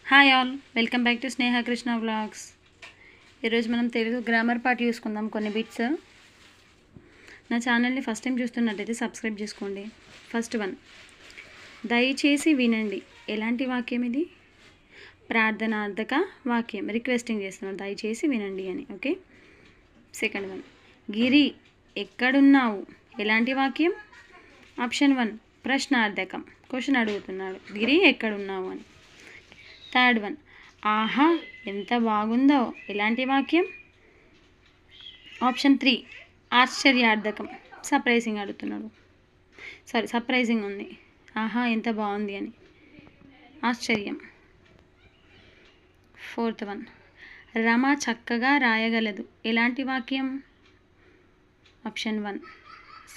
Hi all, welcome back to Sneha Krishna vlogs. ఈరోజు మనం Telugu grammar part చూసుకుందాం. కొన్ని బిట్స్. నా ఛానల్ని ఫస్ట్ టైం చూస్తున్నట్టయితే సబ్స్క్రైబ్ చేసుకోండి. ఫస్ట్ వన్, దయచేసి వినండి. ఎలాంటి వాక్యం ఇది? ప్రార్థనార్థక వాక్యం. రిక్వెస్టింగ్ చేస్తున్నాడు, దయచేసి వినండి అని. ఓకే. సెకండ్ వన్, గిరి ఎక్కడున్నావు? ఎలాంటి వాక్యం? ఆప్షన్ 1 ప్రశ్నార్థకం. క్వశ్చన్ అడుగుతున్నాడు, గిరి ఎక్కడున్నావు అని. థర్డ్ వన్, ఆహా ఎంత బాగుందో. ఎలాంటి వాక్యం? ఆప్షన్ 3 ఆశ్చర్యార్థకం. సర్ప్రైజింగ్ అడుగుతున్నాడు. సర్ప్రైజింగ్ ఉంది. ఆహా ఎంత బాగుంది అని. ఆశ్చర్యం. ఫోర్త్ వన్, రమ చక్కగా రాయగలదు. ఎలాంటి వాక్యం? ఆప్షన్ 1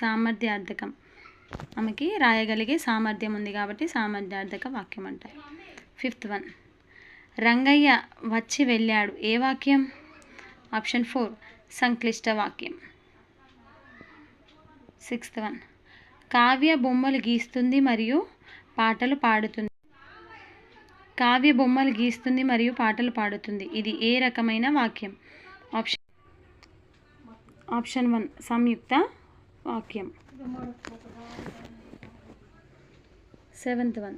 సామర్థ్యార్థకం. ఆమెకి రాయగలిగే సామర్థ్యం ఉంది కాబట్టి సామర్థ్యార్థక వాక్యం అంటారు. ఫిఫ్త్ వన్, రంగయ్య వచ్చి వెళ్ళాడు. ఏ వాక్యం? ఆప్షన్ 4 సంక్లిష్ట వాక్యం. సిక్స్త్ వన్, కావ్య బొమ్మలు గీస్తుంది మరియు పాటలు పాడుతుంది. కావ్య బొమ్మలు గీస్తుంది మరియు పాటలు పాడుతుంది. ఇది ఏ రకమైన వాక్యం? ఆప్షన్ 1 సంయుక్త వాక్యం. సెవెంత్ వన్,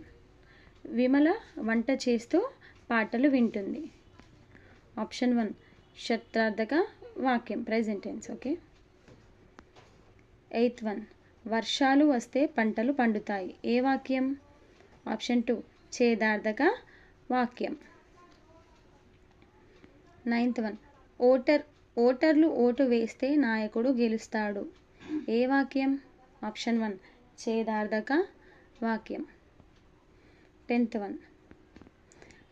విమల వంట చేస్తూ పాటలు వింటుంది. ఆప్షన్ 1 షత్రార్థక వాక్యం, present tense. Okay. Eighth one, వర్షాలు వస్తే పంటలు పండుతాయి. ఏ వాక్యం? ఆప్షన్ 2 ఛేదార్థక వాక్యం. నైన్త్ వన్, ఓటర్లు ఓటు వేస్తే నాయకుడు గెలుస్తాడు. ఏ వాక్యం? ఆప్షన్ 1 ఛేదార్థక వాక్యం. 10th వన్,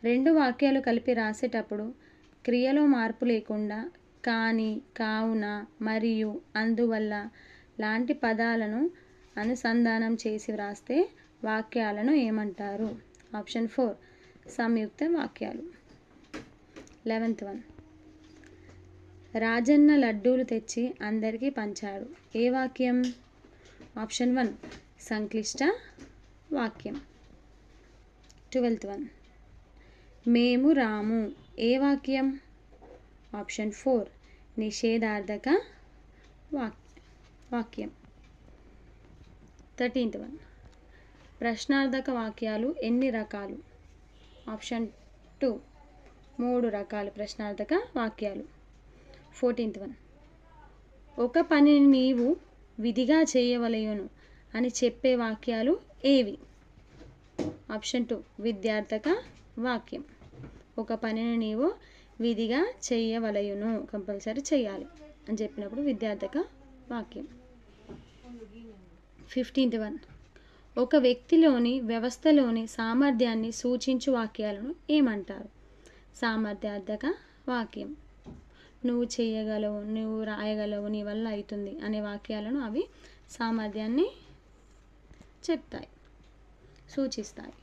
రెండు వాక్యాలు కలిపి రాసేటప్పుడు క్రియలో మార్పు లేకుండా కానీ, కావున, మరియు, అందువల్ల లాంటి పదాలను అనుసంధానం చేసి వ్రాస్తే వాక్యాలను ఏమంటారు? ఆప్షన్ 4 సంయుక్త వాక్యాలు. 11th వన్, రాజన్న లడ్డూలు తెచ్చి అందరికీ పంచాడు. ఏ వాక్యం? ఆప్షన్ 1 సంక్లిష్ట వాక్యం. 12th వన్, మేము రాము. ఏ వాక్యం? ఆప్షన్ 4 నిషేధార్థక వాక్యం. 13th వన్, ప్రశ్నార్థక వాక్యాలు ఎన్ని రకాలు? ఆప్షన్ 2 3 రకాలు ప్రశ్నార్థక వాక్యాలు. 14th వన్, ఒక పనిని నీవు విధిగా చేయవలెను అని చెప్పే వాక్యాలు ఏవి? ఆప్షన్ 2 విద్యార్థక వాక్యం. ఒక పనిని నీవు విధిగా చేయవలయును, కంపల్సరీ చేయాలి అని చెప్పినప్పుడు విద్యార్థక వాక్యం. 15th వన్, ఒక వ్యక్తిలోని వ్యవస్థలోని సామర్థ్యాన్ని సూచించు వాక్యాలను ఏమంటారు? సామర్థ్యార్థక వాక్యం. నువ్వు చేయగలవు, నువ్వు రాయగలవు, నీ వల్ల అవుతుంది అనే వాక్యాలను అవి సామర్థ్యాన్ని చెప్తాయి, సూచిస్తాయి.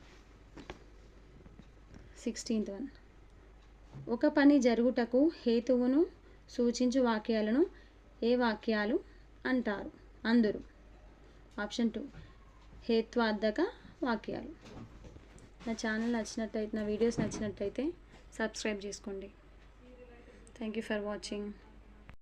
16th వన్, ఒక పని జరుగుటకు హేతువును సూచించు వాక్యాలను ఏ వాక్యాలు అంటారు? అందరు. ఆప్షన్ 2 హేత్వార్థక వాక్యాలు. నా ఛానల్ నచ్చినట్టయితే, నా వీడియోస్ నచ్చినట్టయితే సబ్స్క్రైబ్ చేసుకోండి. Thank you for watching.